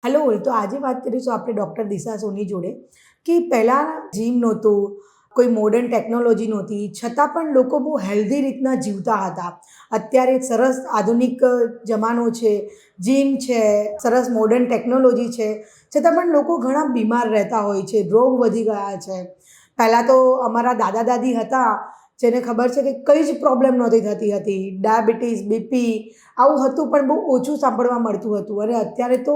Hello, તો આજે વાત કરીશું આપણે ડૉક્ટર દિશા સોની જોડે કે પહેલાં જીમ નહોતું, કોઈ મોડર્ન ટેકનોલોજી નહોતી, છતાં પણ લોકો બહુ હેલ્ધી રીતના જીવતા હતા. અત્યારે સરસ આધુનિક જમાનો છે, જીમ છે, સરસ મોડર્ન ટેકનોલોજી છે, છતાં પણ લોકો ઘણા બીમાર રહેતા હોય છે, રોગ વધી ગયા છે. પહેલાં તો અમારા દાદા દાદી હતા જેને ખબર છે કે કંઈ જ પ્રોબ્લેમ નહોતી થતી હતી, ડાયાબિટીસ, બીપી આવું હતું પણ બહુ ઓછું સાંભળવા મળતું હતું. અને અત્યારે તો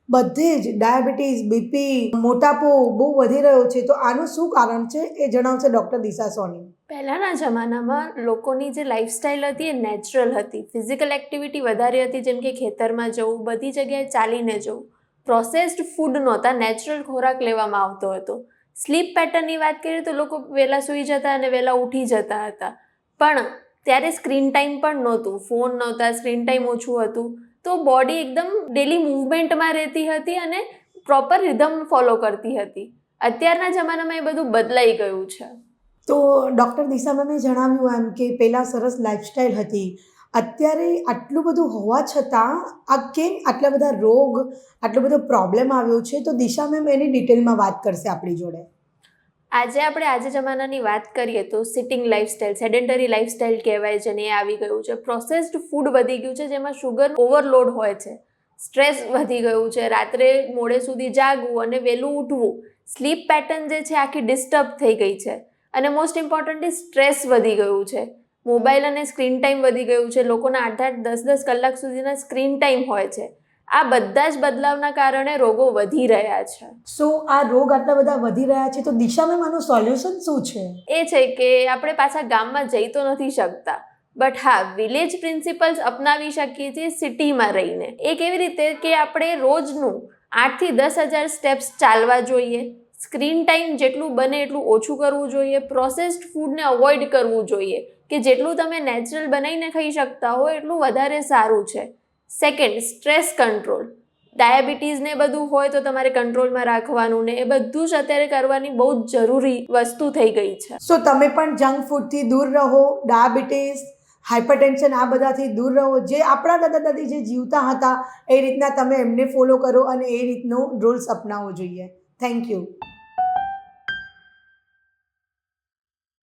બધે જ ડાયાબિટીસ, બીપી, મોટાપો બહુ વધી રહ્યો છે. તો આનું શું કારણ છે એ જણાવશે ડૉક્ટર દિશા સોની. પહેલાંના જમાનામાં લોકોની જે લાઈફસ્ટાઈલ હતી એ નેચરલ હતી, ફિઝિકલ એક્ટિવિટી વધારે હતી, જેમ કે ખેતરમાં જવું, બધી જગ્યાએ ચાલીને જવું. પ્રોસેસ્ડ ફૂડ નહોતા, નેચરલ ખોરાક લેવામાં આવતો હતો. સ્લીપ પેટર્નની વાત કરીએ તો લોકો વહેલા સૂઈ જતા અને વહેલા ઉઠી જતા હતા. પણ ત્યારે સ્ક્રીન ટાઈમ પણ નહોતું, ફોન નહોતા, સ્ક્રીન ટાઈમ ઓછું હતું, તો બોડી એકદમ ડેલી મૂવમેન્ટમાં રહેતી હતી અને પ્રોપર રિધમ ફોલો કરતી હતી. અત્યારના જમાનામાં એ બધું બદલાઈ ગયું છે. તો ડૉક્ટર દિશા મેમે જણાવ્યું એમ કે પહેલાં સરસ લાઈફસ્ટાઈલ હતી, અત્યારે આટલું બધું હોવા છતાં આ કેમ આટલા બધા રોગ, આટલો બધો પ્રોબ્લેમ આવ્યો છે? તો દિશા મેમ એની ડિટેલમાં વાત કરશે આપણી જોડે. આજે જમાનાની વાત કરીએ તો સિટિંગ લાઈફસ્ટાઈલ, સેડેન્ટરી લાઈફસ્ટાઈલ કહેવાય છે ને એ આવી ગયું છે. પ્રોસેસ્ડ ફૂડ વધી ગયું છે, જેમાં શુગર ઓવરલોડ હોય છે, સ્ટ્રેસ વધી ગયું છે, રાત્રે મોડે સુધી જાગવું અને વહેલું ઉઠવું, સ્લીપ પેટર્ન જે છે આખી ડિસ્ટર્બ થઈ ગઈ છે. અને મોસ્ટ ઇમ્પોર્ટન્ટલી સ્ટ્રેસ વધી ગયું છે, મોબાઈલ અને સ્ક્રીન ટાઈમ વધી ગયું છે, લોકોના 8-8, 10-10 કલાક સુધીના સ્ક્રીન ટાઈમ હોય છે. આ બધા જ બદલાવના કારણે રોગો વધી રહ્યા છે. સો આ રોગ આટલા બધા વધી રહ્યા છે, તો દિશા મેમ આનું સોલ્યુશન શું છે? એ છે કે આપણે પાછા ગામમાં જઈ તો નથી શકતા, બટ હા, વિલેજ પ્રિન્સિપલ્સ અપનાવી શકીએ છીએ સિટીમાં રહીને. એ કેવી રીતે કે આપણે રોજનું 8 થી 10,000 સ્ટેપ્સ ચાલવા જોઈએ, સ્ક્રીન ટાઈમ જેટલું બને એટલું ઓછું કરવું જોઈએ, પ્રોસેસ્ડ ફૂડને અવોઇડ કરવું જોઈએ, કે જેટલું તમે નેચરલ બનાવીને ખાઈ શકતા હો એટલું વધારે સારું છે. Second, stress control. ડાયાબિટીસ ને બધું હોય તો તમારે કંટ્રોલમાં રાખવાનું ને એ બધું જ અત્યારે કરવાની બહુ જ જરૂરી વસ્તુ થઈ ગઈ છે. સો તમે પણ જંક ફૂડથી દૂર રહો, ડાયાબિટીસ, હાઇપરટેન્શન આ બધાથી દૂર રહો. જે આપણા દાદા દાદી જે જીવતા હતા એ રીતના તમે એમને ફોલો કરો અને એ રીતનો રૂલ્સ અપનાવવો જોઈએ. Thank you.